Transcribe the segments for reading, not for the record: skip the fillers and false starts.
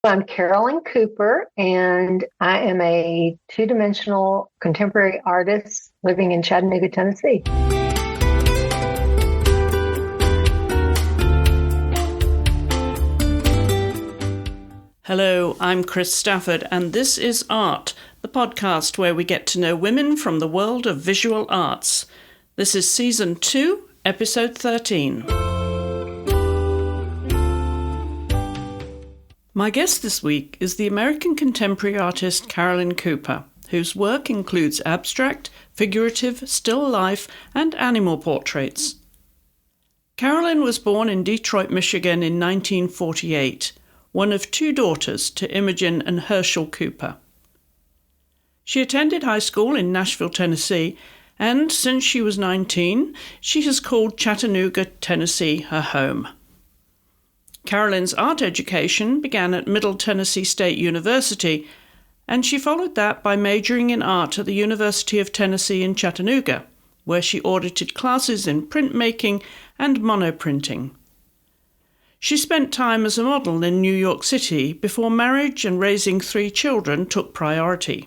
I'm Carylon Cooper, and I am a two-dimensional contemporary artist living in Chattanooga, Tennessee. Hello, I'm Chris Stafford, and this is Art, the podcast where we get to know women from the world of visual arts. This is Season 2, Episode 13. My guest this week is the American contemporary artist Carylon Cooper, whose work includes abstract, figurative, still life, and animal portraits. Carylon was born in Detroit, Michigan in 1948, one of two daughters to Imogen and Herschel Cooper. She attended high school in Nashville, Tennessee, and since she was 19, she has called Chattanooga, Tennessee her home. Carylon's art education began at Middle Tennessee State University, and she followed that by majoring in art at the University of Tennessee in Chattanooga, where she audited classes in printmaking and monoprinting. She spent time as a model in New York City before marriage and raising 3 children took priority.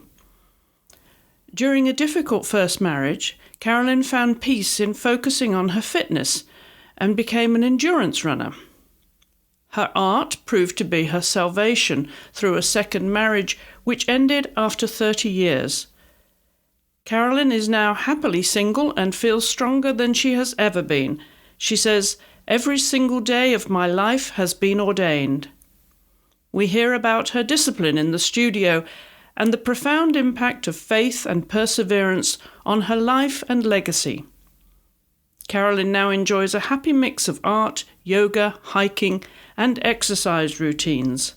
During a difficult first marriage, Carylon found peace in focusing on her fitness and became an endurance runner. Her art proved to be her salvation through a second marriage, which ended after 30 years. Carylon is now happily single and feels stronger than she has ever been. She says, "Every single day of my life has been ordained." We hear about her discipline in the studio and the profound impact of faith and perseverance on her life and legacy. Carylon now enjoys a happy mix of art, yoga, hiking, and exercise routines.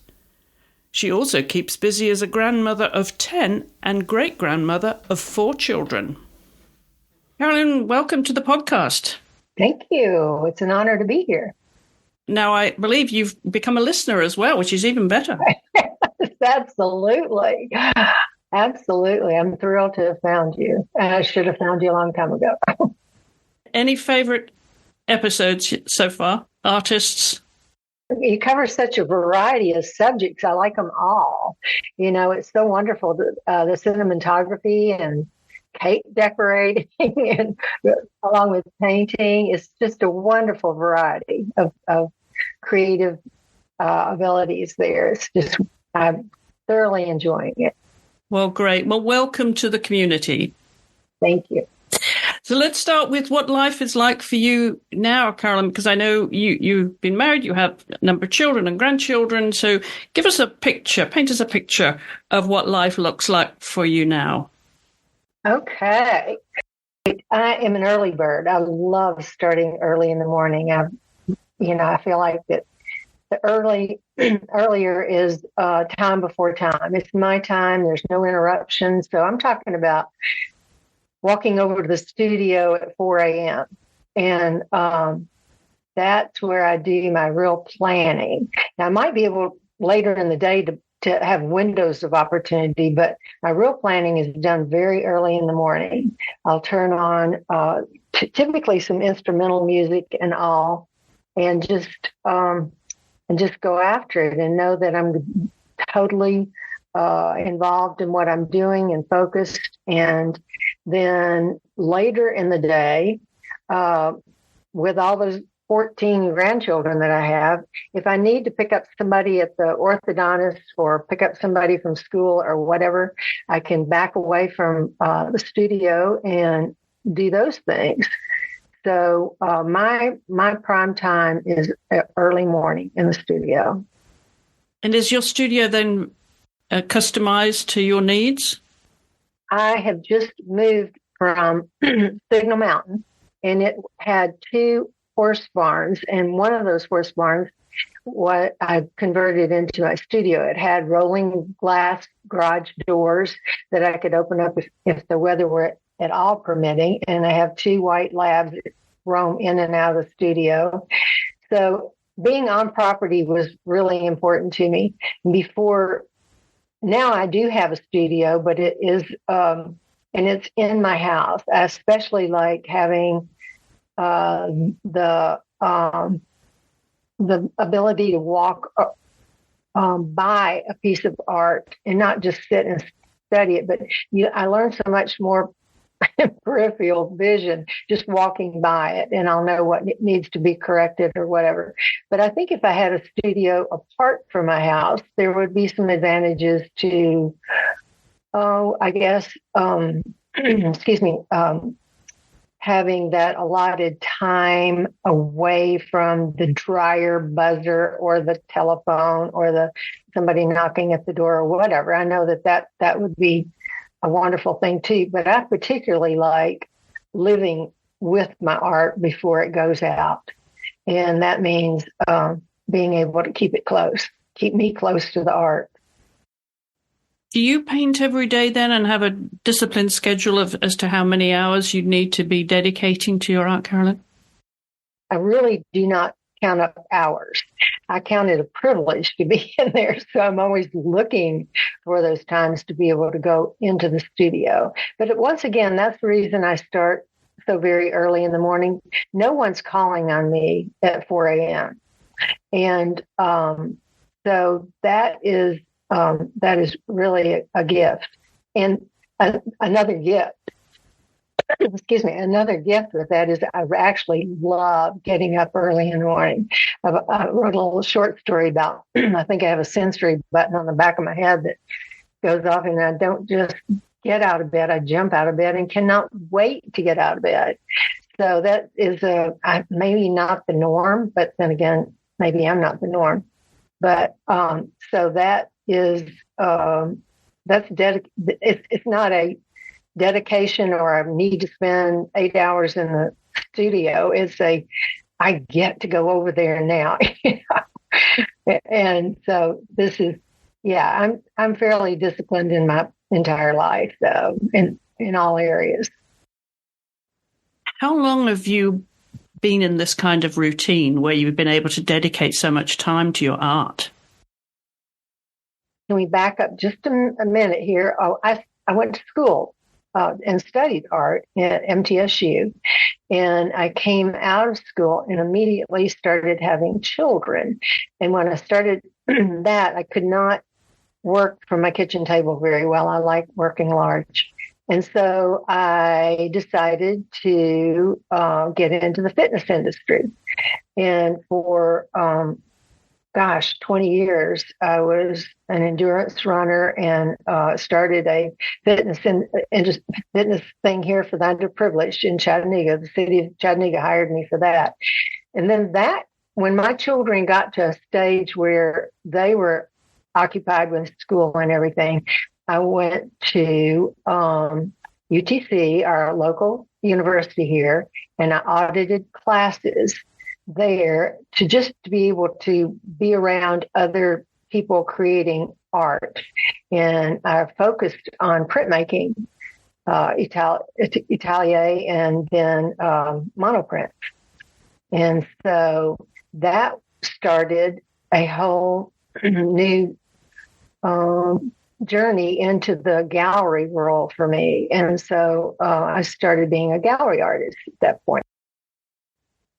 She also keeps busy as a grandmother of 10 and great-grandmother of 4 children. Carylon, welcome to the podcast. Thank you. It's an honor to be here. Now, I believe you've become a listener as well, which is even better. Absolutely. Absolutely. I'm thrilled to have found you. I should have found you a long time ago. Any favorite episodes so far? Artists? You cover such a variety of subjects. I like them all. You know, it's so wonderful, the cinematography and cake decorating and along with painting. It's just a wonderful variety of creative abilities there. It's just, I'm thoroughly enjoying it. Well, great. Well, welcome to the community. Thank you. So let's start with what life is like for you now, Carylon, because I know you've been married, you have a number of children and grandchildren. So give us a picture, paint us a picture of what life looks like for you now. Okay. I am an early bird. I love starting early in the morning. I feel like that the earlier is time before time. It's my time. There's no interruptions. So I'm talking about walking over to the studio at 4 a.m. And that's where I do my real planning. Now, I might be able later in the day to have windows of opportunity, but my real planning is done very early in the morning. I'll turn on typically some instrumental music and all, and just go after it and know that I'm totally involved in what I'm doing and focused. And then later in the day, with all those 14 grandchildren that I have, if I need to pick up somebody at the orthodontist or pick up somebody from school or whatever, I can back away from the studio and do those things. So my prime time is early morning in the studio. And is your studio then customized to your needs? I have just moved from Signal Mountain, and it had 2 horse barns, and one of those horse barns, what I converted into my studio. It had rolling glass garage doors that I could open up if the weather were at all permitting, and I have 2 white labs that roam in and out of the studio. So being on property was really important to me. Now I do have a studio, but it is, and it's in my house. I especially like having the ability to walk buy a piece of art and not just sit and study it, but I learned so much more peripheral vision just walking by it, and I'll know what needs to be corrected or whatever. But I think if I had a studio apart from my house, there would be some advantages to, I guess, excuse me, having that allotted time away from the dryer buzzer or the telephone or the somebody knocking at the door or whatever. I know that would be a wonderful thing too, but I particularly like living with my art before it goes out. And that means being able to keep me close to the art. Do you paint every day then and have a disciplined schedule as to how many hours you need to be dedicating to your art, Carylon? I really do not count up hours. I count it a privilege to be in there. So I'm always looking for those times to be able to go into the studio. But once again, that's the reason I start so very early in the morning. No one's calling on me at 4 a.m. And so that is really a gift. And another gift, another gift with that is I actually love getting up early in the morning. I wrote a little short story about, I think I have a sensory button on the back of my head that goes off, and I don't just get out of bed, I jump out of bed and cannot wait to get out of bed. So that is maybe not the norm, but then again, maybe I'm not the norm. But so that is, it's not a dedication or I need to spend 8 hours in the studio. I get to go over there now. And so this is, I'm fairly disciplined in my entire life, though, in all areas. How long have you been in this kind of routine where you've been able to dedicate so much time to your art? Can we back up just a minute here? I went to school and studied art at MTSU, and I came out of school and immediately started having children. And when I started that, I could not work from my kitchen table very well. I like working large. And so I decided to get into the fitness industry. And for 20 years, I was an endurance runner and started a fitness thing here for the underprivileged in Chattanooga. The city of Chattanooga hired me for that. And then when my children got to a stage where they were occupied with school and everything, I went to UTC, our local university here, and I audited classes there to be able to be around other people creating art. And I focused on printmaking, Atelier, and then monoprint. And so that started a whole new journey into the gallery world for me. And so I started being a gallery artist at that point.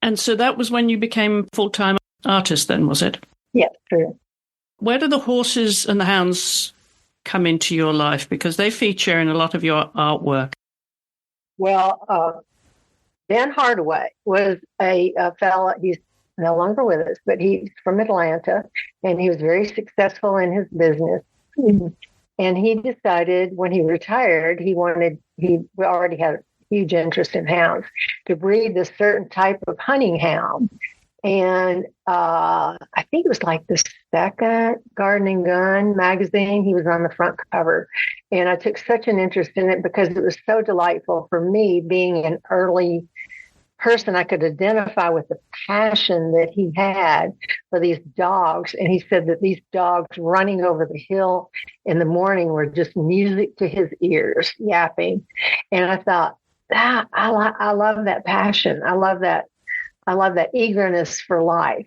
And so that was when you became full-time artist then, was it? Yes, true. Where do the horses and the hounds come into your life? Because they feature in a lot of your artwork. Well, Ben Hardaway was a fella, he's no longer with us, but he's from Atlanta, and he was very successful in his business. Mm-hmm. And he decided when he retired, he already had a huge interest in hounds, to breed this certain type of hunting hound. And I think it was like the second Garden and Gun magazine. He was on the front cover. And I took such an interest in it because it was so delightful for me, being an early person. I could identify with the passion that he had for these dogs. And he said that these dogs running over the hill in the morning were just music to his ears, yapping. And I thought, I love that passion. I love that eagerness for life.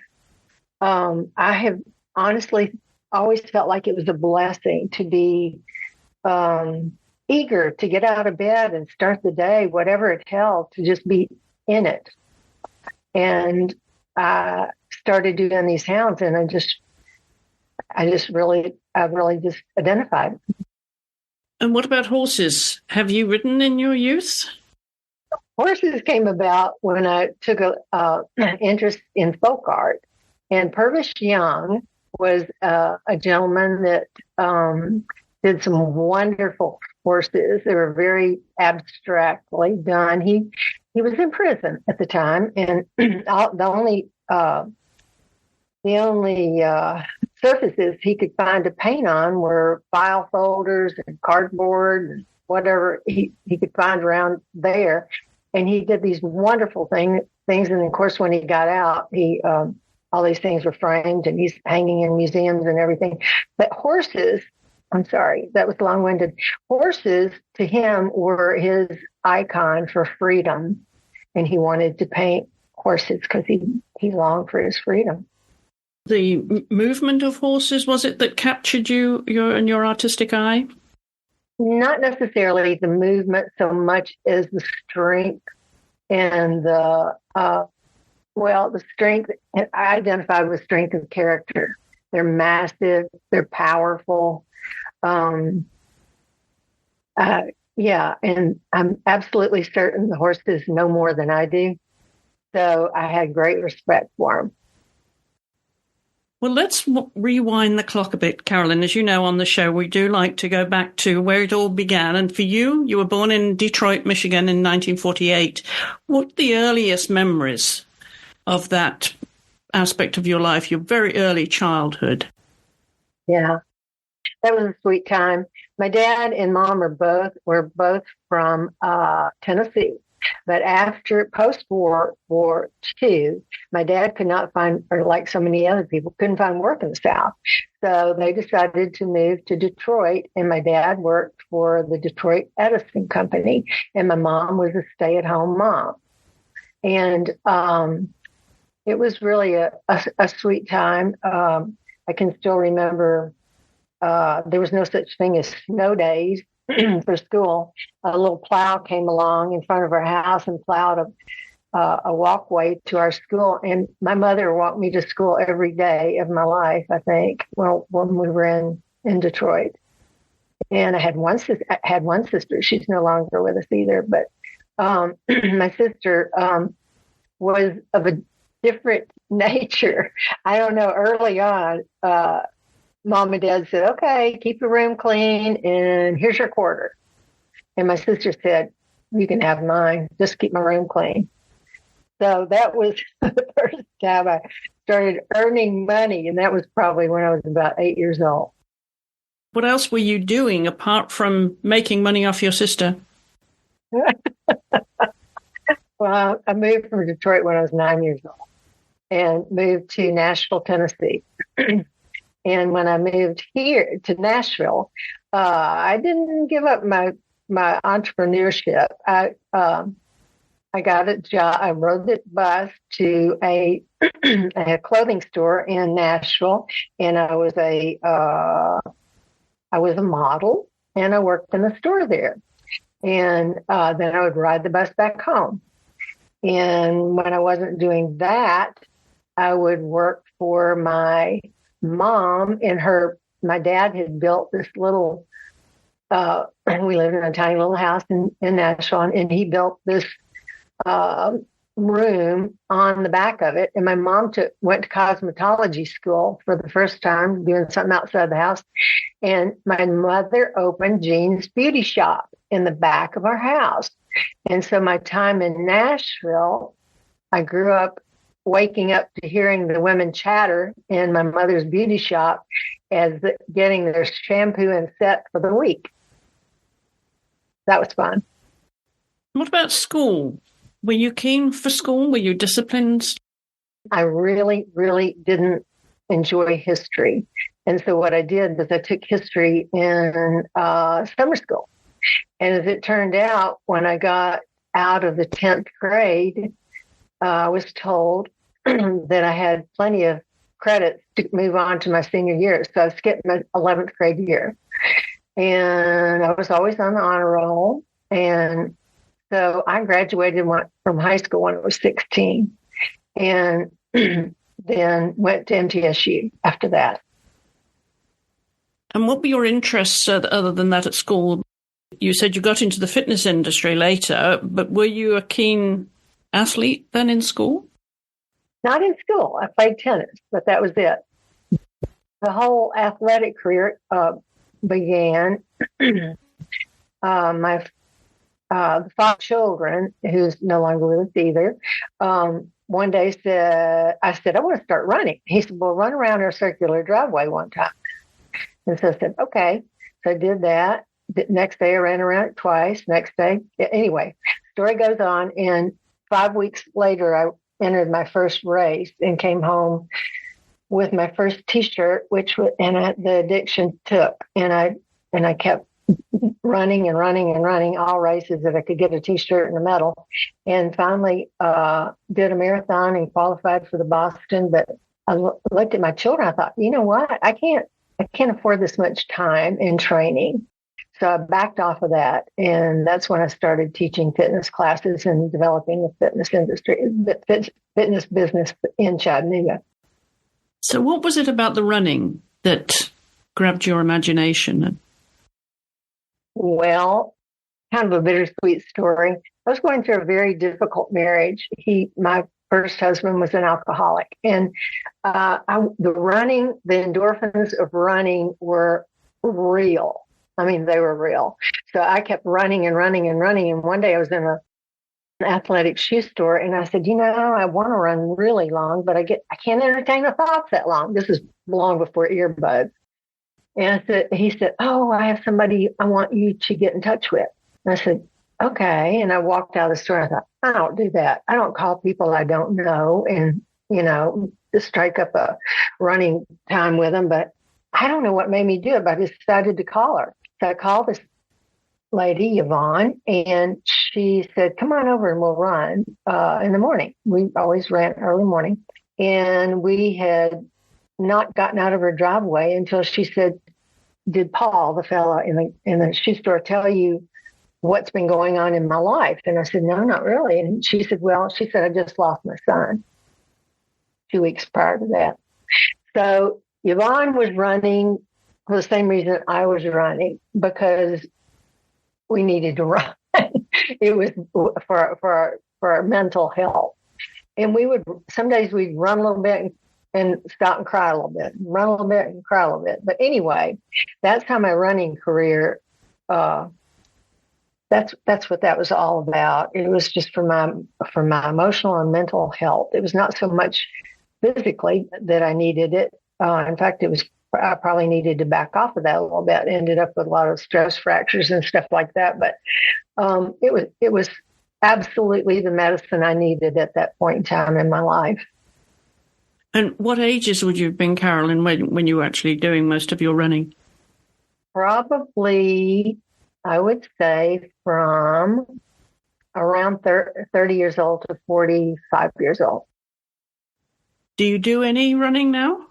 I have honestly always felt like it was a blessing to be eager to get out of bed and start the day, whatever it held, to just be in it. And I started doing these hounds, and I really just identified. And what about horses? Have you ridden in your youth? Horses came about when I took an interest in folk art. And Purvis Young was a gentleman that did some wonderful horses. They were very abstractly done. He was in prison at the time, and the only surfaces he could find to paint on were file folders and cardboard and whatever he could find around there. And he did these wonderful things. And of course, when he got out, all these things were framed and he's hanging in museums and everything. But horses, I'm sorry, that was long-winded. Horses to him were his icon for freedom. And he wanted to paint horses because he longed for his freedom. The movement of horses, was it that captured your artistic eye? Not necessarily the movement so much as the strength and the strength. I identified with strength of character. They're massive. They're powerful. And I'm absolutely certain the horses know more than I do. So I had great respect for them. Well, let's rewind the clock a bit, Carylon. As you know, on the show, we do like to go back to where it all began. And for you were born in Detroit, Michigan in 1948. What are the earliest memories of that aspect of your life, your very early childhood? Yeah, that was a sweet time. My dad and mom were both from Tennessee. But after post-War War II, my dad could not find, or like so many other people, couldn't find work in the South. So they decided to move to Detroit, and my dad worked for the Detroit Edison Company, and my mom was a stay-at-home mom. And it was really a sweet time. I can still remember there was no such thing as snow days for school. A little plow came along in front of our house and plowed a walkway to our school. And my mother walked me to school every day of my life, I think, when we were in Detroit. And I had one sister. She's no longer with us either. But my sister was of a different nature. I don't know, early on, Mom and Dad said, okay, keep your room clean, and here's your quarter. And my sister said, you can have mine. Just keep my room clean. So that was the first time I started earning money, and that was probably when I was about 8 years old. What else were you doing apart from making money off your sister? Well, I moved from Detroit when I was 9 years old and moved to Nashville, Tennessee. And when I moved here to Nashville, I didn't give up my entrepreneurship. I got a job. I rode the bus to a clothing store in Nashville, and I was a model, and I worked in the store there. And then I would ride the bus back home. And when I wasn't doing that, I would work for my mom and my dad had built this little, we lived in a tiny little house in Nashville, and he built this room on the back of it. And my mom went to cosmetology school for the first time, doing something outside the house. And my mother opened Jean's Beauty Shop in the back of our house. And so my time in Nashville, I grew up waking up to hearing the women chatter in my mother's beauty shop as getting their shampoo and set for the week. That was fun. What about school? Were you keen for school? Were you disciplined? I really, really didn't enjoy history. And so what I did was I took history in summer school. And as it turned out, when I got out of the 10th grade, I was told that I had plenty of credits to move on to my senior year. So I skipped my 11th grade year. And I was always on the honor roll. And so I graduated from high school when I was 16 and then went to MTSU after that. And what were your interests other than that at school? You said you got into the fitness industry later, but were you a keen athlete then in school? Not in school. I played tennis, but that was it. The whole athletic career began. My 5 children, who's no longer with us either, one day I said, I want to start running. He said, well, run around our circular driveway one time. And so I said, okay. So I did that. The next day I ran around it twice. Next day, anyway, story goes on. And 5 weeks later, I entered my first race and came home with my first T-shirt, the addiction took. And I kept running and running and running all races that I could get a T-shirt and a medal. And finally did a marathon and qualified for the Boston. But I looked at my children. I thought, you know what? I can't afford this much time in training. So I backed off of that. And that's when I started teaching fitness classes and developing the fitness industry, the fitness business in Chattanooga. So what was it about the running that grabbed your imagination? Well, kind of a bittersweet story. I was going through a very difficult marriage. My first husband was an alcoholic. And the endorphins of running were real. I mean, they were real. So I kept running and running and running. And one day I was in an athletic shoe store and I said, I want to run really long, but I can't entertain the thoughts that long. This is long before earbuds. And he said, oh, I have somebody I want you to get in touch with. And I said, okay. And I walked out of the store and I thought, I don't do that. I don't call people I don't know and, just strike up a running time with them. But I don't know what made me do it, but I just decided to call her. So I called this lady, Yvonne, and she said, come on over and we'll run in the morning. We always ran early morning. And we had not gotten out of her driveway until she said, did Paul, the fellow in the shoe store, tell you what's been going on in my life? And I said, no, not really. And she said, I just lost my son 2 weeks prior to that. So Yvonne was running for the same reason I was running, because we needed to run. It was for our mental health. And some days we'd run a little bit and stop and cry a little bit, run a little bit and cry a little bit. But anyway, that's how my running career, that's what that was all about. It was just for my emotional and mental health. It was not so much physically that I needed it. In fact, I probably needed to back off of that a little bit. Ended up with a lot of stress fractures and stuff like that. But it was absolutely the medicine I needed at that point in time in my life. And what ages would you have been, Carylon, when you were actually doing most of your running? Probably, I would say, from around 30 years old to 45 years old. Do you do any running now?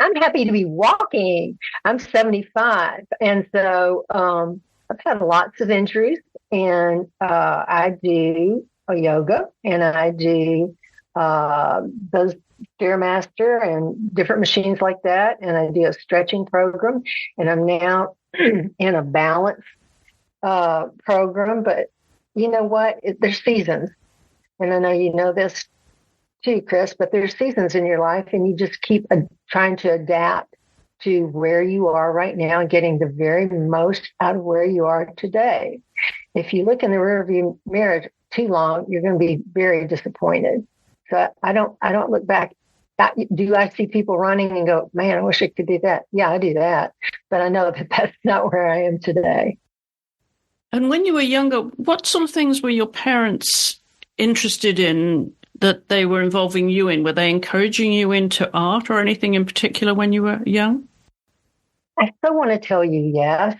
I'm happy to be walking. I'm 75. And so I've had lots of injuries. And I do yoga and I do those Stairmaster and different machines like that. And I do a stretching program. And I'm now in a balance program. But you know what? There's seasons. And I know you know this too, Chris, but there's seasons in your life and you just keep trying to adapt to where you are right now and getting the very most out of where you are today. If you look in the rearview mirror too long, you're going to be very disappointed. So I don't look back. Do I see people running and go, man, I wish I could do that? Yeah, I do that. But I know that that's not where I am today. And when you were younger, what sort of things were your parents interested in that they were involving you in? Were they encouraging you into art or anything in particular when you were young? I still want to tell you yes,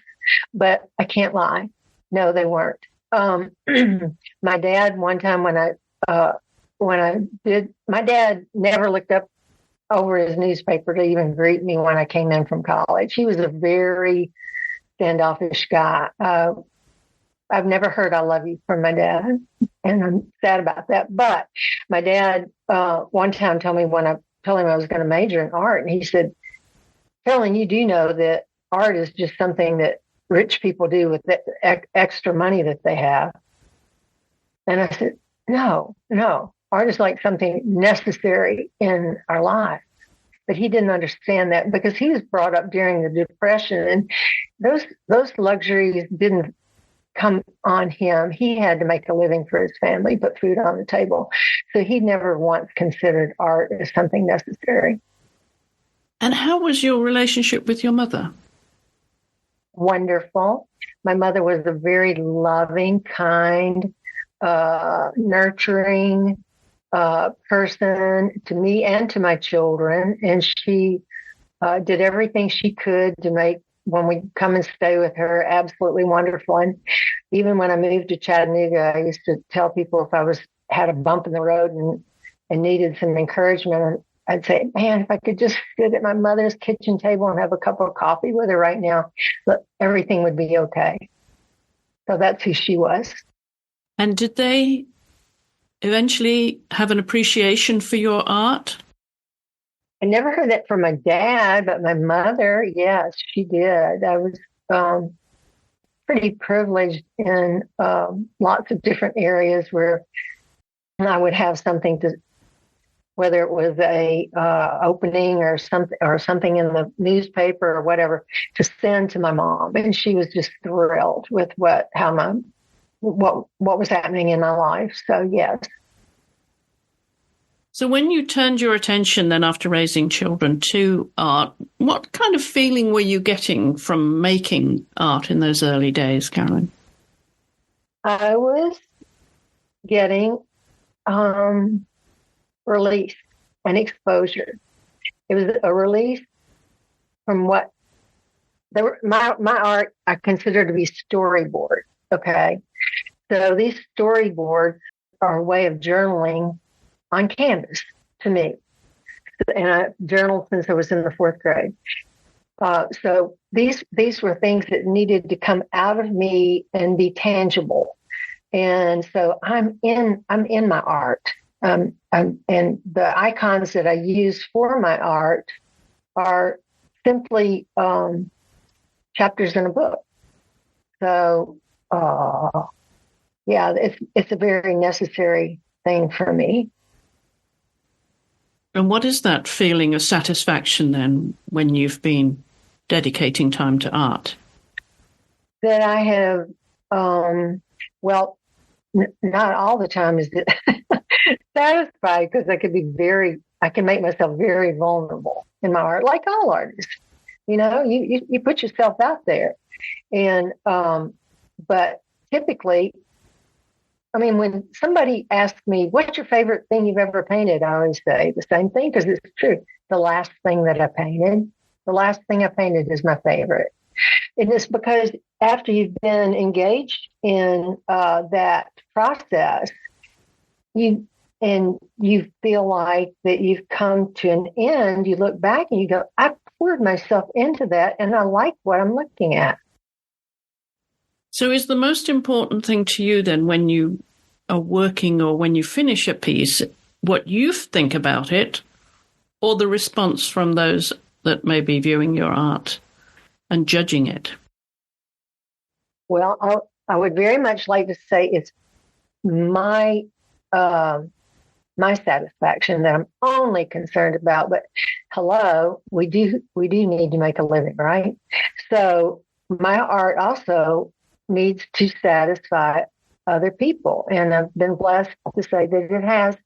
but I can't lie. No, they weren't. My dad, one time when I did, my dad never looked up over his newspaper to even greet me when I came in from college. He was a very standoffish guy. I've never heard I love you from my dad, and I'm sad about that. But my dad one time told me when I told him I was going to major in art, and he said, Helen, you do know that art is just something that rich people do with the extra money that they have. And I said, no, art is like something necessary in our lives. But he didn't understand that because he was brought up during the Depression, and those luxuries didn't come on him. He had to make a living for his family, put food on the table. So he never once considered art as something necessary. And how was your relationship with your mother? Wonderful. My mother was a very loving, kind, nurturing person to me and to my children. And she did everything she could to make when we come and stay with her absolutely wonderful. And even when I moved to Chattanooga, I used to tell people if I had a bump in the road and needed some encouragement, I'd say, man, if I could just sit at my mother's kitchen table and have a cup of coffee with her right now, everything would be okay. So that's who she was. And did they eventually have an appreciation for your art? I never heard that from my dad, but my mother, yes, she did. I was pretty privileged in lots of different areas where I would have something to, whether it was a opening or something in the newspaper or whatever, to send to my mom, and she was just thrilled with what was happening in my life. So yes. So when you turned your attention then after raising children to art, what kind of feeling were you getting from making art in those early days, Carylon? I was getting release and exposure. It was a release from what my art I consider to be storyboard. Okay, so these storyboards are a way of journaling on canvas to me, and I journaled since I was in the 4th grade. So these were things that needed to come out of me and be tangible, and so I'm in my art. And the icons that I use for my art are simply chapters in a book. So, yeah, it's a very necessary thing for me. And what is that feeling of satisfaction then when you've been dedicating time to art? That I have, not all the time is it satisfied, because I can make myself very vulnerable in my art, like all artists. You know, you put yourself out there. And, but typically, I mean, when somebody asks me, what's your favorite thing you've ever painted? I always say the same thing, because it's true. The last thing I painted is my favorite. And it's because after you've been engaged in that process, you feel like that you've come to an end, you look back and you go, I poured myself into that and I like what I'm looking at. So is the most important thing to you then when you are working or when you finish a piece, what you think about it or the response from those that may be viewing your art and judging it? Well, I would very much like to say it's my satisfaction that I'm only concerned about. But hello, we do need to make a living, right? So my art also needs to satisfy other people, and I've been blessed to say that it has.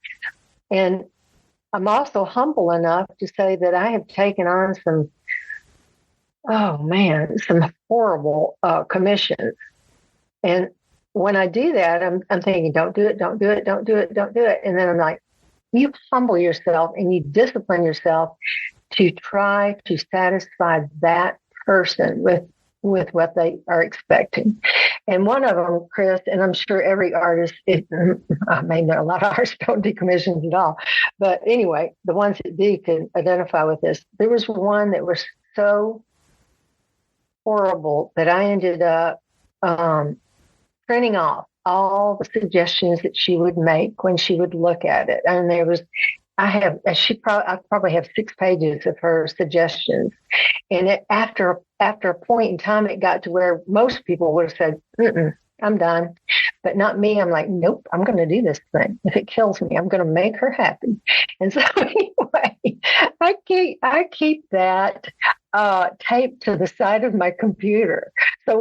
And I'm also humble enough to say that I have taken on some horrible commissions. And when I do that, I'm thinking, don't do it. And then I'm like, you humble yourself and you discipline yourself to try to satisfy that person with what they are expecting. And one of them, Chris, and I'm sure every artist, I may know a lot of artists don't do commissions at all, but anyway, the ones that do can identify with this. There was one that was so horrible that I ended up printing off all the suggestions that she would make when she would look at it. And there was I probably have 6 pages of her suggestions. And after a point in time, it got to where most people would have said, I'm done. But not me. I'm like, nope, I'm going to do this thing. If it kills me, I'm going to make her happy. And so anyway, I keep that taped to the side of my computer. So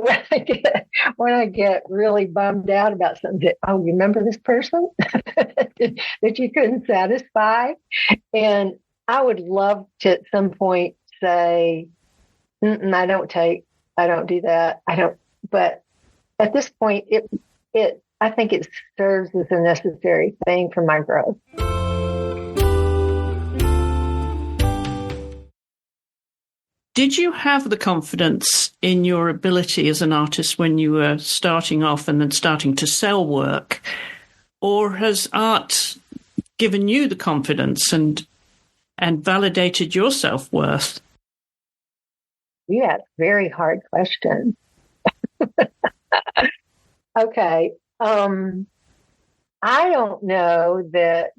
when I get really bummed out about something, you remember this person that you couldn't satisfy? And I would love to at some point say, I don't do that. But at this point, I think it serves as a necessary thing for my growth. Did you have the confidence in your ability as an artist when you were starting off and then starting to sell work? Or has art given you the confidence and validated your self-worth? Yeah, it's a very hard question. Okay. I don't know that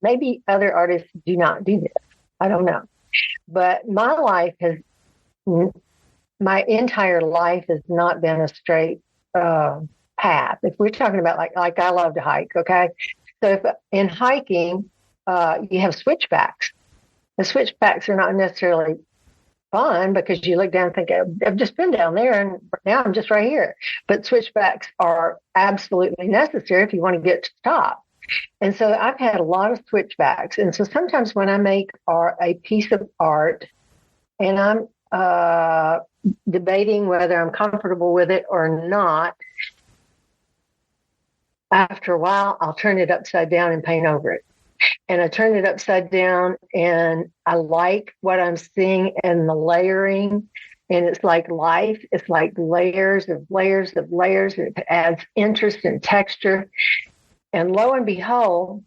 maybe other artists do not do this. I don't know. But my entire life has not been a straight path. If we're talking about like I love to hike, okay? So if in hiking, you have switchbacks. The switchbacks are not necessarily fun because you look down and think, I've just been down there and now I'm just right here. But switchbacks are absolutely necessary if you want to get to the top. And so I've had a lot of switchbacks. And so sometimes when I make a piece of art and I'm debating whether I'm comfortable with it or not, after a while, I'll turn it upside down and paint over it. And I turn it upside down and I like what I'm seeing and the layering. And it's like life. It's like layers of layers of layers. It adds interest and texture. And lo and behold,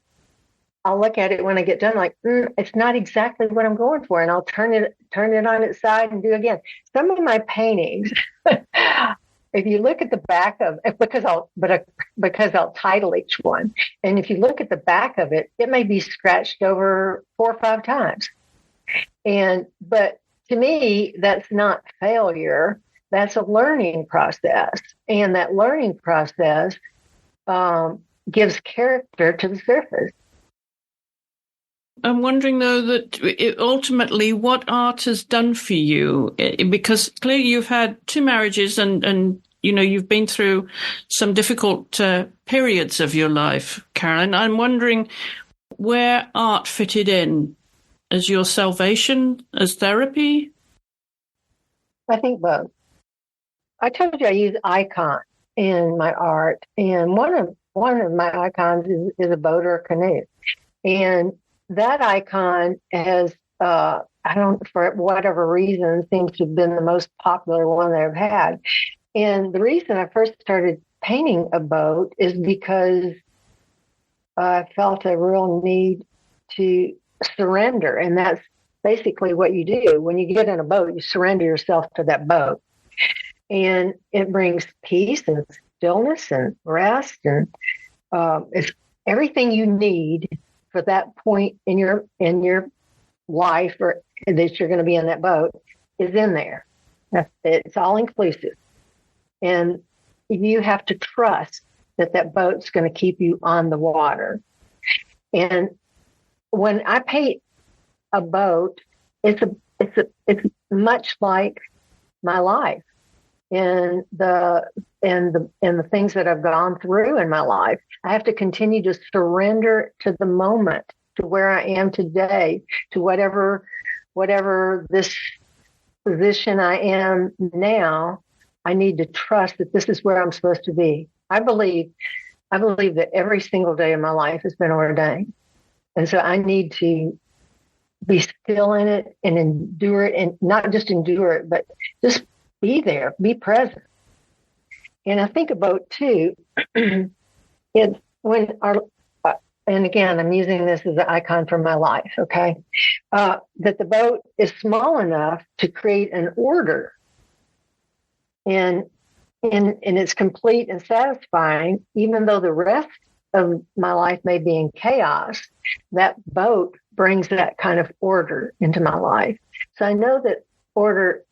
I'll look at it when I get done like, it's not exactly what I'm going for. And I'll turn it on its side and do it again. Some of my paintings, if you look at the back of it, because I'll title each one. And if you look at the back of it, it may be scratched over 4 or 5 times. But to me, that's not failure. That's a learning process. And that learning process gives character to the surface. I'm wondering, though, that ultimately what art has done for you, because clearly you've had 2 marriages and you've been through some difficult periods of your life, Carylon. I'm wondering where art fitted in as your salvation, as therapy? I think both. I told you I use icon in my art, and one of my icons is a boat or a canoe. And that icon has, for whatever reason, seems to have been the most popular one that I've had. And the reason I first started painting a boat is because I felt a real need to surrender. And that's basically what you do. When you get in a boat, you surrender yourself to that boat. And it brings peace and stillness and rest. And it's everything you need for that point in your life or that you're going to be in that boat is in there. It's all inclusive. And you have to trust that boat's going to keep you on the water. And when I paint a boat, it's much like my life and the things that I've gone through in my life. I have to continue to surrender to the moment, to where I am today, to whatever this position I am now. I need to trust that this is where I'm supposed to be. I believe that every single day of my life has been ordained. And so I need to be still in it and endure it, and not just endure it, but just be there, be present. And I think about too, it's when and again, I'm using this as an icon for my life, okay? That the boat is small enough to create an order. And it's complete and satisfying, even though the rest of my life may be in chaos, that boat brings that kind of order into my life. So I know that order,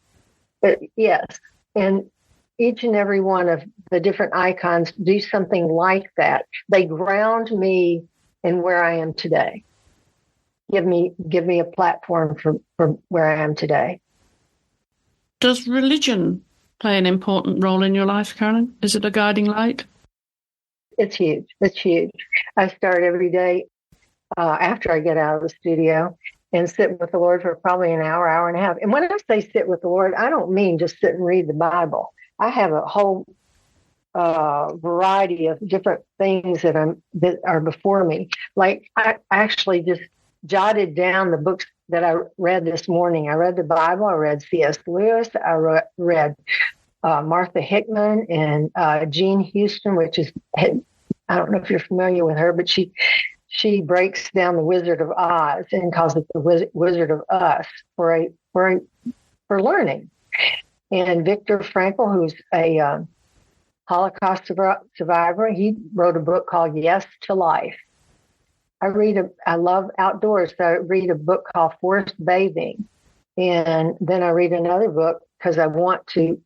yes. And each and every one of the different icons do something like that. They ground me in where I am today. Give me a platform for where I am today. Does religion play an important role in your life, Carolyn? Is it a guiding light? It's huge. It's huge. I start every day after I get out of the studio and sit with the Lord for probably an hour, hour and a half. And when I say sit with the Lord, I don't mean just sit and read the Bible. I have a whole variety of different things that are before me. Like I actually just jotted down the books that I read this morning. I read the Bible. I read C.S. Lewis. I read Martha Hickman and Jean Houston, which is, I don't know if you're familiar with her, but she breaks down the Wizard of Oz and calls it the Wizard of Us for learning. And Viktor Frankl, who's a Holocaust survivor, he wrote a book called Yes to Life. I love outdoors, so I read a book called Forest Bathing, and then I read another book because I want to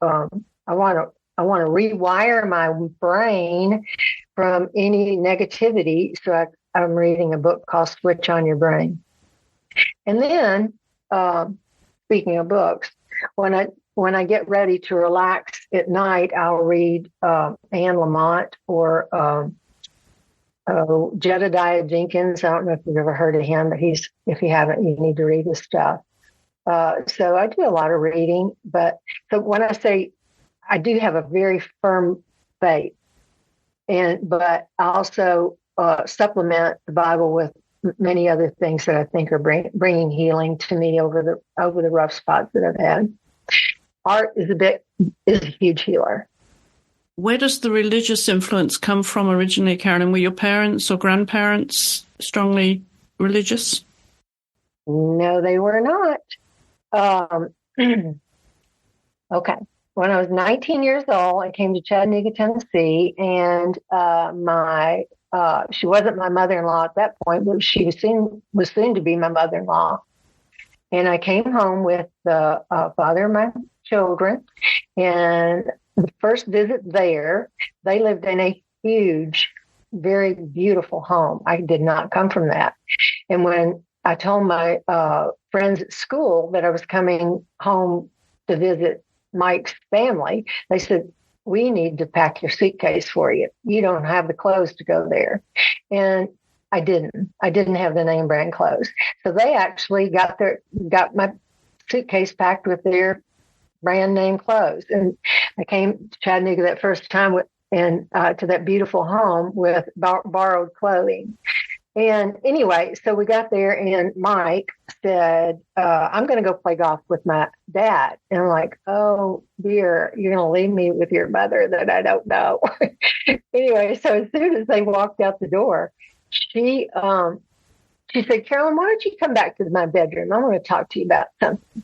rewire my brain from any negativity. So I'm reading a book called Switch on Your Brain. And then, speaking of books, when I get ready to relax at night, I'll read Anne Lamott or Jedediah Jenkins. I don't know if you've ever heard of him, but if you haven't, you need to read his stuff. So I do a lot of reading, so when I say I do have a very firm faith, but I also supplement the Bible with many other things that I think are bringing healing to me over the rough spots that I've had. Art is a huge healer. Where does the religious influence come from originally, Carolyn? Were your parents or grandparents strongly religious? No, they were not. Okay. When I was 19 years old, I came to Chattanooga, Tennessee, and she wasn't my mother-in-law at that point, but she was soon to be my mother-in-law. And I came home with the father of my children, and the first visit there, they lived in a huge, very beautiful home. I did not come from that. And when I told my friends at school that I was coming home to visit Mike's family, they said, "We need to pack your suitcase for you. You don't have the clothes to go there." And I didn't have the name brand clothes. So they actually got my suitcase packed with their brand name clothes. And I came to Chattanooga that first time to that beautiful home with borrowed clothing. And anyway, so we got there and Mike said, "I'm going to go play golf with my dad." And I'm like, "Oh dear, you're going to leave me with your mother that I don't know." Anyway, so as soon as they walked out the door, she said, "Carolyn, why don't you come back to my bedroom? I want to talk to you about something."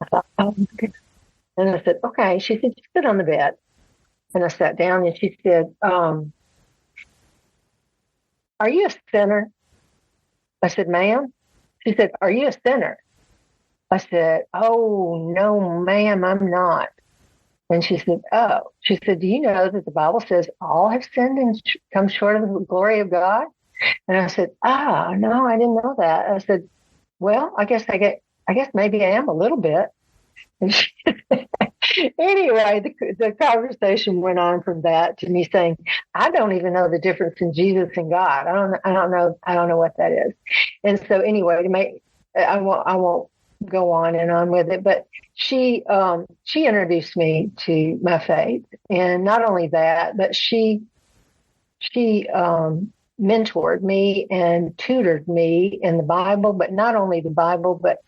I thought, "Oh, okay." And I said, "Okay." She said, "Just sit on the bed." And I sat down and she said, "Are you a sinner?" I said, "Ma'am?" She said, "Are you a sinner?" I said, "Oh, no, ma'am, I'm not." And she said, "Oh." She said, "Do you know that the Bible says all have sinned and come short of the glory of God?" And I said, "No, I didn't know that." I said, "Well, I guess maybe I am a little bit." And anyway, the conversation went on from that to me saying, "I don't even know the difference in Jesus and God. I don't know what that is." And so anyway, I won't go on and on with it, but she introduced me to my faith, and not only that, but she mentored me and tutored me in the Bible, but not only the Bible, but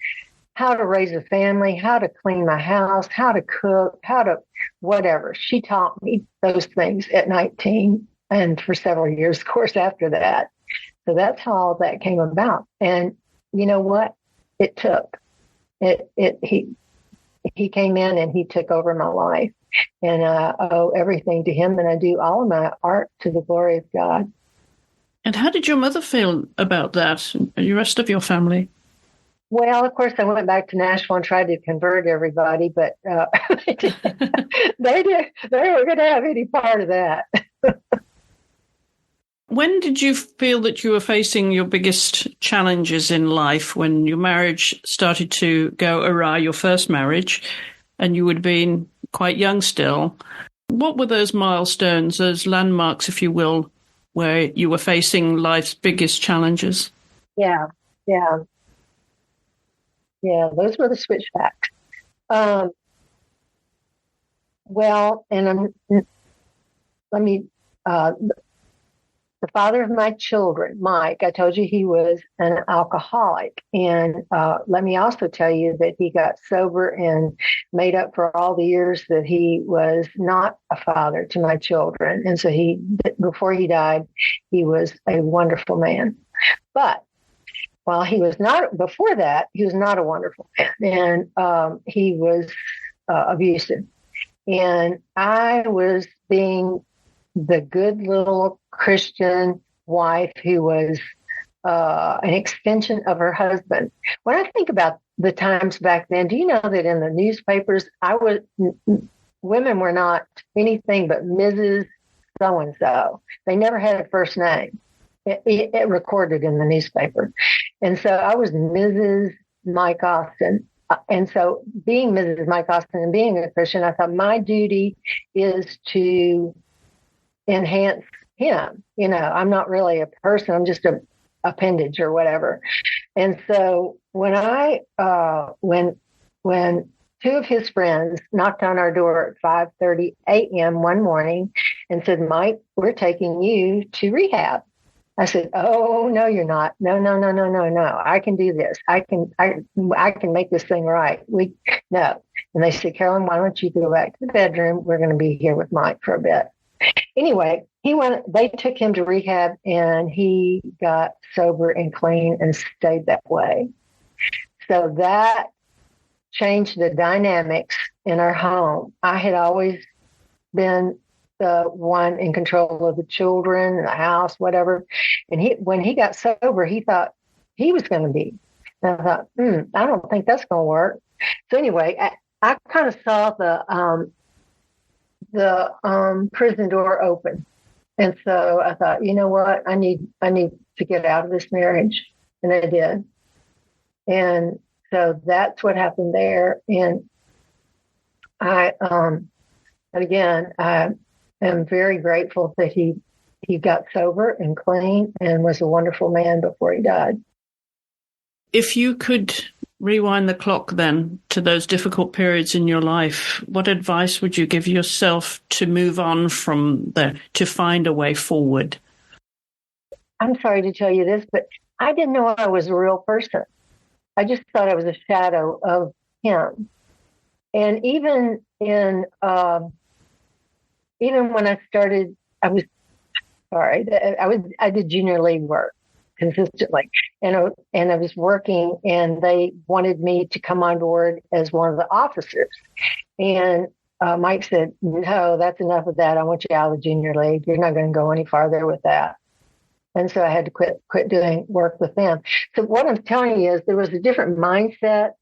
how to raise a family, how to clean my house, how to cook, how to whatever. She taught me those things at 19 and for several years, of course, after that. So that's how all that came about. And you know what? It took. He came in and he took over my life. And I owe everything to him, and I do all of my art to the glory of God. And how did your mother feel about that and the rest of your family? Well, of course, I went back to Nashville and tried to convert everybody, but they weren't going to have any part of that. When did you feel that you were facing your biggest challenges in life, when your marriage started to go awry, your first marriage, and you would have been quite young still? What were those milestones, those landmarks, if you will, where you were facing life's biggest challenges? Yeah, those were the switchbacks. Well, and let me, the father of my children, Mike, I told you he was an alcoholic. And let me also tell you that he got sober and made up for all the years that he was not a father to my children. And so before he died, he was a wonderful man. But while he was not, before that, he was not a wonderful man. And he was abusive. And I was being the good little Christian wife who was an extension of her husband. When I think about the times back then, do you know that in the newspapers, women were not anything but Mrs. So-and-so. They never had a first name. It recorded in the newspaper. And so I was Mrs. Mike Austin. And so being Mrs. Mike Austin and being a Christian, I thought my duty is to enhance him. I'm not really a person. I'm just a appendage or whatever. And so when when two of his friends knocked on our door at 5:30 a.m. one morning and said, "Mike, we're taking you to rehab." I said, "Oh, no, you're not. No. I can do this. I can make this thing right." No. And they said, "Carolyn, why don't you go back to the bedroom? We're going to be here with Mike for a bit." Anyway, they took him to rehab and he got sober and clean and stayed that way. So that changed the dynamics in our home. I had always been the one in control of the children, the house, whatever. And when he got sober, he thought he was going to be. And I thought, I don't think that's going to work. So anyway, I kind of saw the prison door open. And so I thought, you know what? I need to get out of this marriage. And I did. And so that's what happened there. And I am very grateful that he got sober and clean and was a wonderful man before he died. If you could rewind the clock then to those difficult periods in your life, what advice would you give yourself to move on from there, to find a way forward? I'm sorry to tell you this, but I didn't know I was a real person. I just thought I was a shadow of him. And even when I started, I did junior league work consistently, and I was working, and they wanted me to come on board as one of the officers. And Mike said, "No, that's enough of that. I want you out of the junior league. You're not going to go any farther with that." And so I had to quit doing work with them. So what I'm telling you is there was a different mindset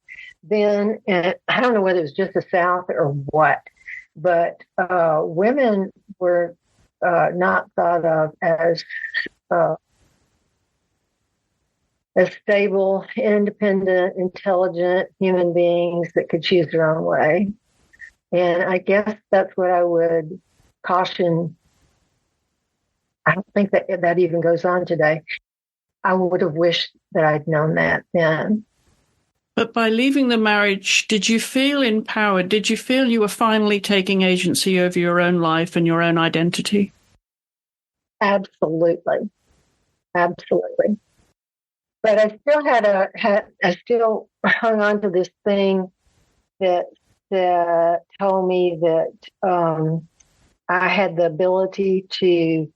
then, and I don't know whether it was just the South or what, but women were not thought of as stable, independent, intelligent human beings that could choose their own way. And I guess that's what I would caution. I don't think that even goes on today. I would have wished that I'd known that then. But by leaving the marriage, did you feel empowered? Did you feel you were finally taking agency over your own life and your own identity? Absolutely. Absolutely. But I still I still hung on to this thing that told me that I had the ability to,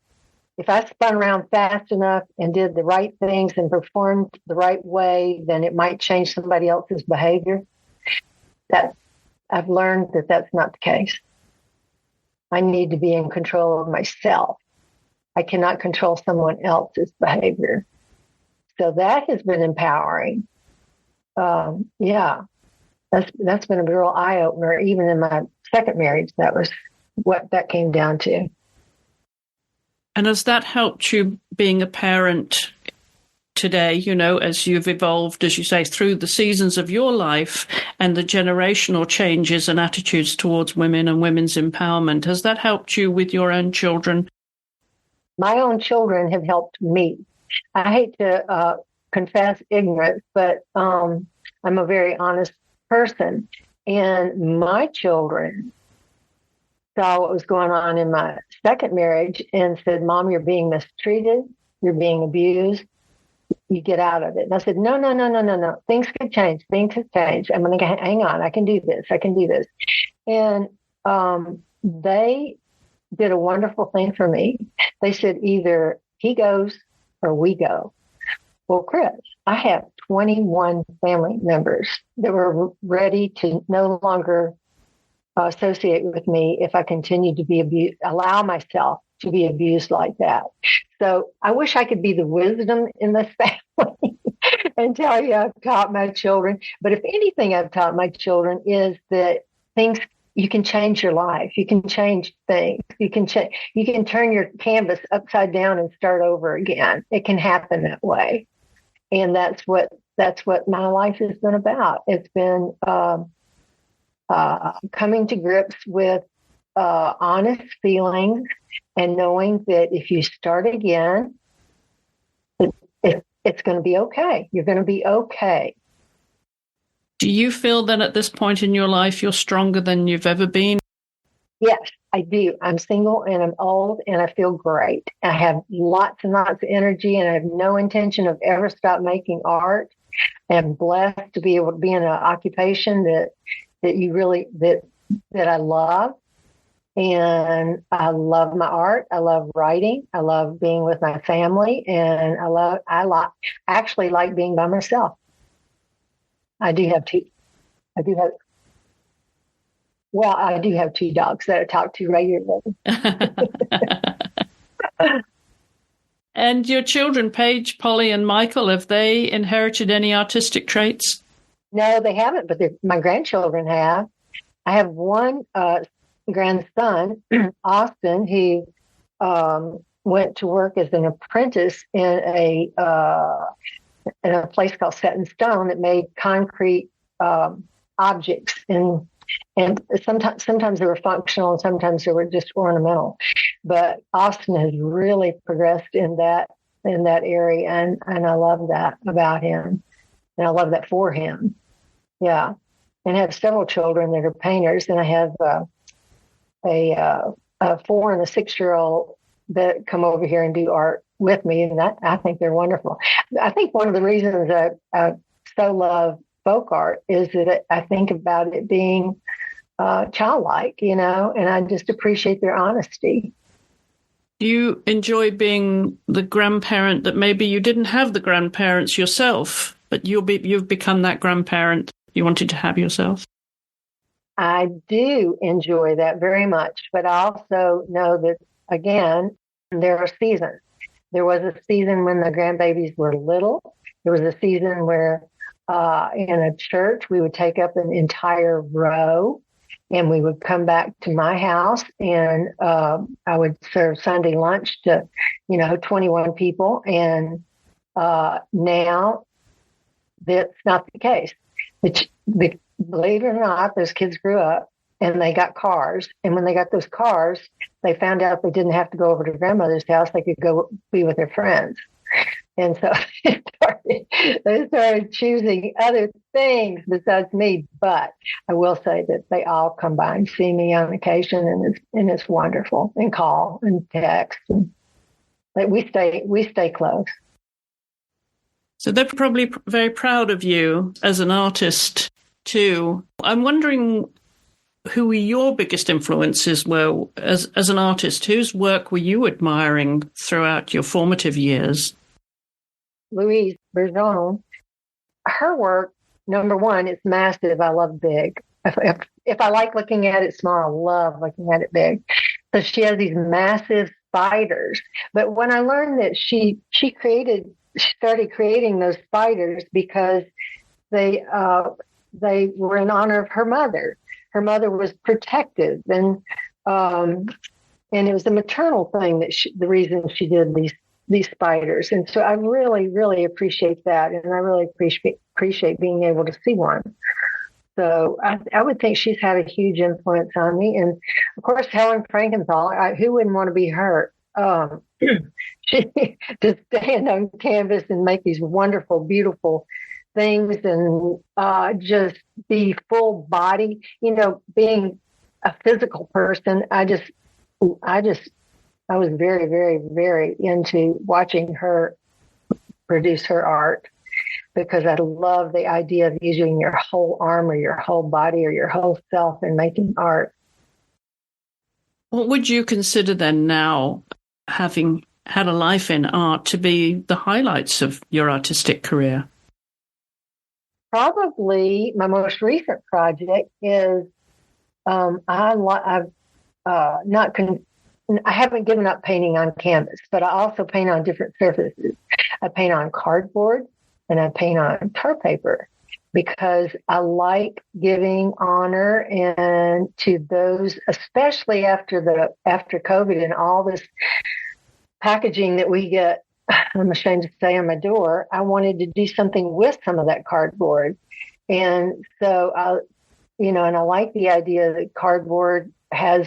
if I spun around fast enough and did the right things and performed the right way, then it might change somebody else's behavior. That I've learned that that's not the case. I need to be in control of myself. I cannot control someone else's behavior. So that has been empowering. Yeah, that's been a real eye opener. Even in my second marriage, that was what that came down to. And has that helped you being a parent today, as you've evolved, as you say, through the seasons of your life and the generational changes and attitudes towards women and women's empowerment? Has that helped you with your own children? My own children have helped me. I hate to confess ignorance, but I'm a very honest person. And my children saw what was going on in my second marriage and said, Mom, you're being mistreated. You're being abused. You get out of it. And I said, no. Things could change. Things could change. I'm going to hang on. I can do this. And they did a wonderful thing for me. They said, either he goes or we go. Well, Chris, I have 21 family members that were ready to no longer associate with me if I continue to be abused, allow myself to be abused like that. So I wish I could be the wisdom in this family and tell you I've taught my children. But if anything I've taught my children is that you can change your life. You can change things. You can turn your canvas upside down and start over again. It can happen that way. And that's what my life has been about. It's been coming to grips with honest feelings and knowing that if you start again, it's going to be okay. You're going to be okay. Do you feel that at this point in your life you're stronger than you've ever been? Yes, I do. I'm single and I'm old and I feel great. I have lots and lots of energy and I have no intention of ever stop making art. I'm blessed to be able to be in an occupation that I love. And I love my art. I love writing. I love being with my family, and I actually like being by myself. I do have two dogs that I talk to regularly. And your children, Paige, Polly, and Michael, have they inherited any artistic traits? No, they haven't, but my grandchildren have. I have one grandson, Austin, who went to work as an apprentice in a place called Set in Stone that made concrete objects, and sometimes they were functional and sometimes they were just ornamental. But Austin has really progressed in that area, and I love that about him, and I love that for him. Yeah, and I have several children that are painters, and I have a 4 and a 6-year-old that come over here and do art with me, and I think they're wonderful. I think one of the reasons I so love folk art is that I think about it being childlike, and I just appreciate their honesty. Do you enjoy being the grandparent that maybe you didn't have the grandparents yourself, but you've become that grandparent you wanted to have yourself? I do enjoy that very much, but I also know that, again, there are seasons. There was a season when the grandbabies were little. There was a season where in a church we would take up an entire row and we would come back to my house and I would serve Sunday lunch to, 21 people. And now that's not the case. Believe it or not, those kids grew up and they got cars. And when they got those cars, they found out they didn't have to go over to grandmother's house. They could go be with their friends. And so they started choosing other things besides me. But I will say that they all come by and see me on occasion, and it's wonderful, and call and text. And we stay close. So they're probably very proud of you as an artist too. I'm wondering who your biggest influences were as an artist. Whose work were you admiring throughout your formative years? Louise Bourgeon. Her work, number one, it's massive. I love big. If I like looking at it small, I love looking at it big. So she has these massive spiders. But when I learned that she started creating those spiders because they were in honor of her mother. Her mother was protective, and it was a maternal thing that the reason she did these spiders. And so I really, really appreciate that, and I really appreciate being able to see one. So I would think she's had a huge influence on me. And of course, Helen Frankenthal, who wouldn't want to be her? She to stand on canvas and make these wonderful, beautiful things, and just be full body. Being a physical person, I was very, very, very into watching her produce her art, because I love the idea of using your whole arm or your whole body or your whole self in making art. What would you consider then, now, having had a life in art, to be the highlights of your artistic career? Probably my most recent project is I haven't given up painting on canvas, but I also paint on different surfaces. I paint on cardboard and I paint on tar paper, because I like giving honor and to those, especially after COVID and all this packaging that we get, I'm ashamed to say, on my door. I wanted to do something with some of that cardboard. And so and I like the idea that cardboard has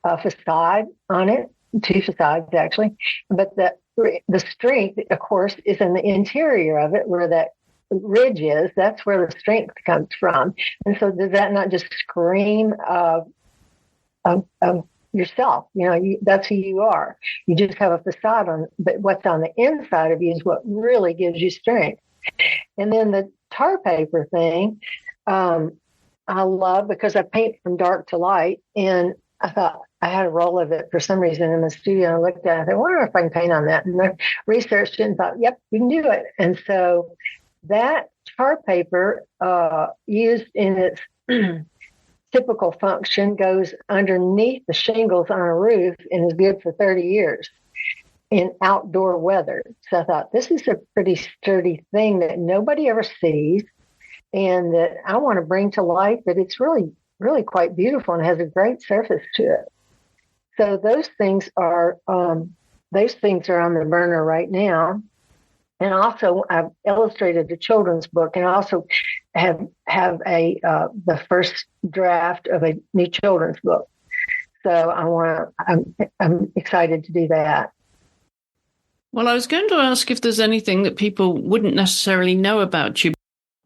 a facade on it, 2 facades actually, but the strength, of course, is in the interior of it, where that ridge is. That's where the strength comes from. And so does that not just scream of yourself? That's who you are. You just have a facade on, but what's on the inside of you is what really gives you strength. And then the tar paper thing, I love, because I paint from dark to light, and I thought I had a roll of it for some reason in the studio. And I looked at it and I thought, I wonder if I can paint on that. And I researched it and thought, yep, you can do it. And so that tar paper, used in its typical function, goes underneath the shingles on a roof and is good for 30 years in outdoor weather. So I thought, this is a pretty sturdy thing that nobody ever sees, and that I want to bring to life, that it's really, really quite beautiful and has a great surface to it. So those things are on the burner right now. And also, I've illustrated a children's book, and I also have the first draft of a new children's book. So I'm excited to do that. Well, I was going to ask if there's anything that people wouldn't necessarily know about you.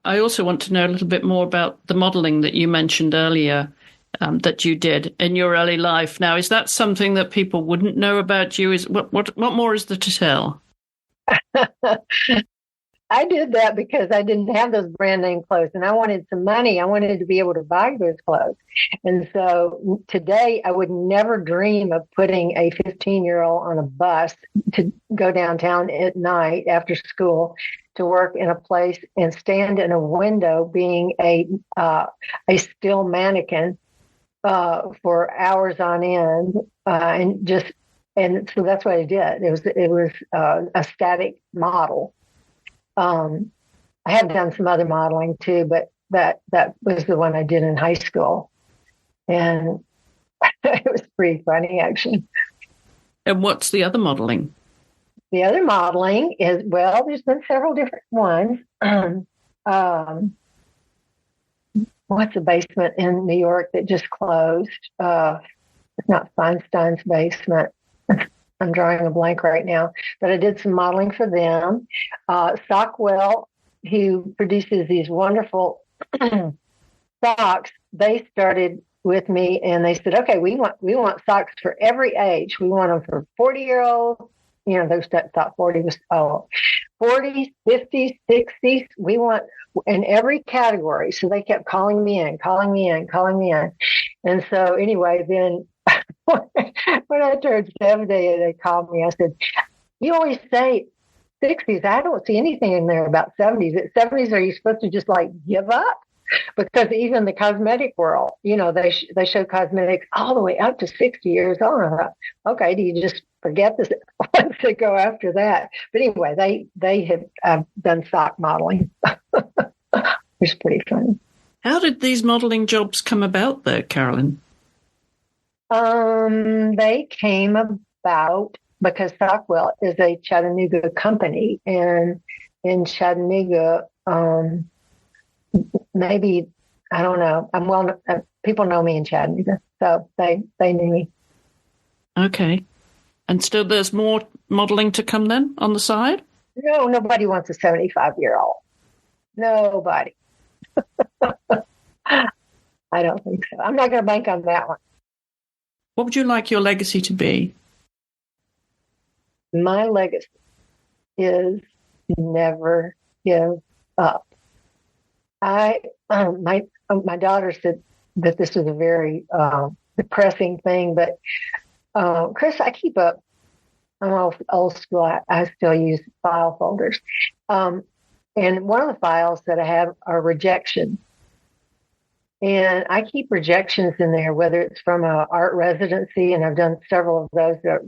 I also want to know a little bit more about the modeling that you mentioned earlier, that you did in your early life. Now, is that something that people wouldn't know about you? What more is there to tell? I did that because I didn't have those brand name clothes, and I wanted some money. I wanted to be able to buy those clothes. And so today I would never dream of putting a 15-year-old on a bus to go downtown at night after school to work in a place and stand in a window being a still mannequin for hours on end, and so that's what I did. It was a static model. I have done some other modeling too, but that was the one I did in high school, and it was pretty funny, actually. And what's the other modeling? The other modeling is, well, there's been several different ones. What's a basement in New York that just closed? It's not Feinstein's basement. I'm drawing a blank right now, but I did some modeling for them. Stockwell, who produces these wonderful socks, they started with me, and they said, "Okay, we want socks for every age. We want them for 40-year-olds. Those that thought 40 was 40s, 50s, 60s. We want in every category." So they kept calling me in. And so anyway, then when I turned 70, they called me. I said, "You always say 60s. I don't see anything in there about 70s. At 70s, are you supposed to just give up?" Because even the cosmetic world, they show cosmetics all the way up to 60 years old. I thought, okay, do you just forget this once they go after that? But anyway, they have done stock modeling. It's pretty funny. How did these modeling jobs come about there, Carylon? They came about because Stockwell is a Chattanooga company, and in Chattanooga, maybe, I don't know. People know me in Chattanooga, so they knew me. Okay. And still there's more modeling to come then on the side? No, nobody wants a 75-year-old. Nobody. I don't think so. I'm not going to bank on that one. What would you like your legacy to be? My legacy is never give up. My daughter said that this was a very depressing thing, but Chris, I keep up. I'm old school. I still use file folders, and one of the files that I have are rejections, and I keep rejections in there, whether it's from an art residency, and I've done several of those that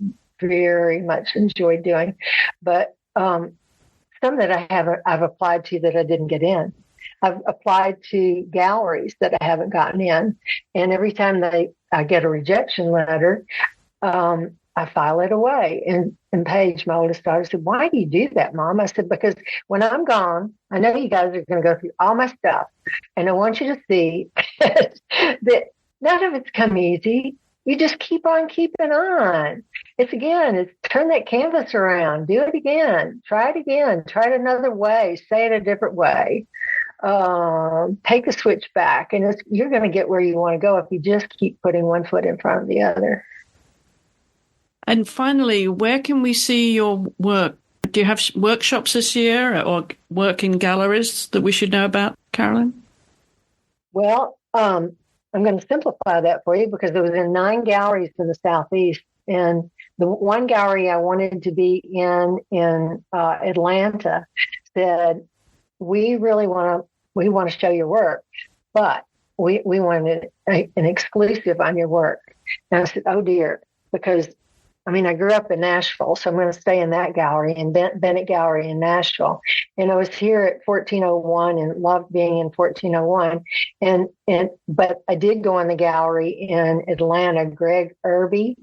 I very much enjoyed doing, but some that I've applied to that I didn't get in. I've applied to galleries that I haven't gotten in, and every time I get a rejection letter, I file it away. And Paige, my oldest daughter, said, "Why do you do that, Mom?" I said, "Because when I'm gone, I know you guys are going to go through all my stuff, and I want you to see that none of it's come easy. You just keep on keeping on. It's turn that canvas around, do it again, try it another way, say it a different way. Take the switch back, and you're going to get where you want to go if you just keep putting one foot in front of the other." And finally, where can we see your work? Do you have workshops this year or work in galleries that we should know about, Carylon? Well, I'm going to simplify that for you because there was in 9 galleries in the Southeast, and the one gallery I wanted to be in Atlanta said, we want to show your work, but we wanted an exclusive on your work. And I said, oh dear, because I grew up in Nashville, so I'm going to stay in that gallery, in Bennett Gallery in Nashville. And I was here at 1401 and loved being in 1401. But I did go in the gallery in Atlanta, Greg Irby.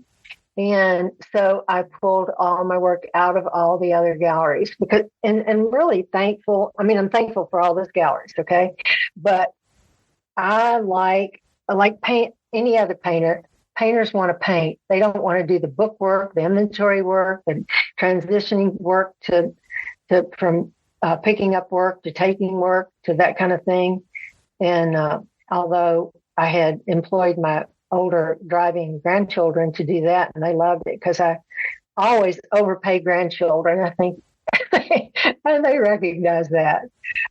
And so I pulled all my work out of all the other galleries because, and really thankful. I'm thankful for all those galleries. Okay. But I like paint. Any other painters want to paint. They don't want to do the book work, the inventory work, and transitioning work from picking up work to taking work to that kind of thing. And although I had employed my older driving grandchildren to do that, and they loved it because I always overpay grandchildren. I think and they recognize that.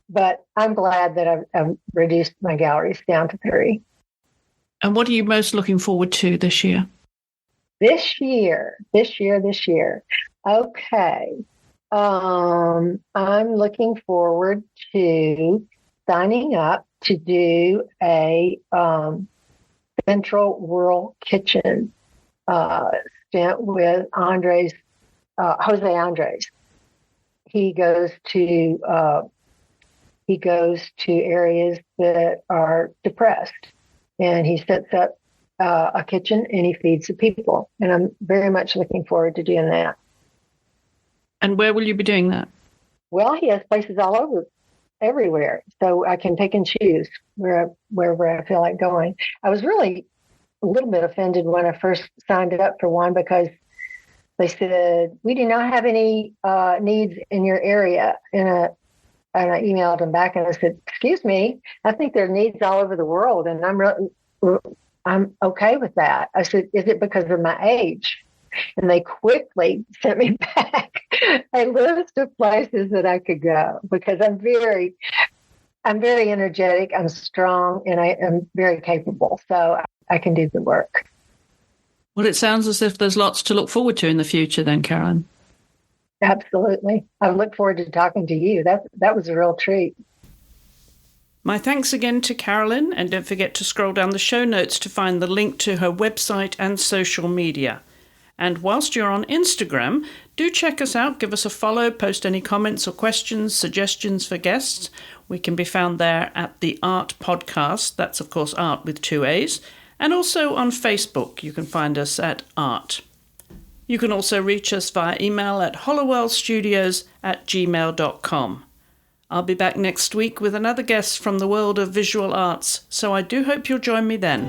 But I'm glad that I've reduced my galleries down to 3. And what are you most looking forward to this year? This year. Okay. I'm looking forward to signing up to do a Central Rural Kitchen stint with Jose Andres. He goes to areas that are depressed. And he sets up a kitchen and he feeds the people. And I'm very much looking forward to doing that. And where will you be doing that? Well, he has places all over, everywhere. So I can pick and choose wherever I feel like going. I was really a little bit offended when I first signed up for one because they said, we do not have any needs in your area. And I emailed them back and I said, excuse me, I think there are needs all over the world. And I'm okay with that. I said, is it because of my age? And they quickly sent me back a list of places that I could go because I'm very energetic, I'm strong, and I am very capable. So I can do the work. Well, it sounds as if there's lots to look forward to in the future then, Carylon. Absolutely. I look forward to talking to you. That was a real treat. My thanks again to Carylon, and don't forget to scroll down the show notes to find the link to her website and social media. And whilst you're on Instagram, do check us out, give us a follow, post any comments or questions, suggestions for guests. We can be found there at The Art Podcast. That's, of course, art with 2 A's. And also on Facebook, you can find us at Art. You can also reach us via email at hollowellstudios@gmail.com. I'll be back next week with another guest from the world of visual arts, so I do hope you'll join me then.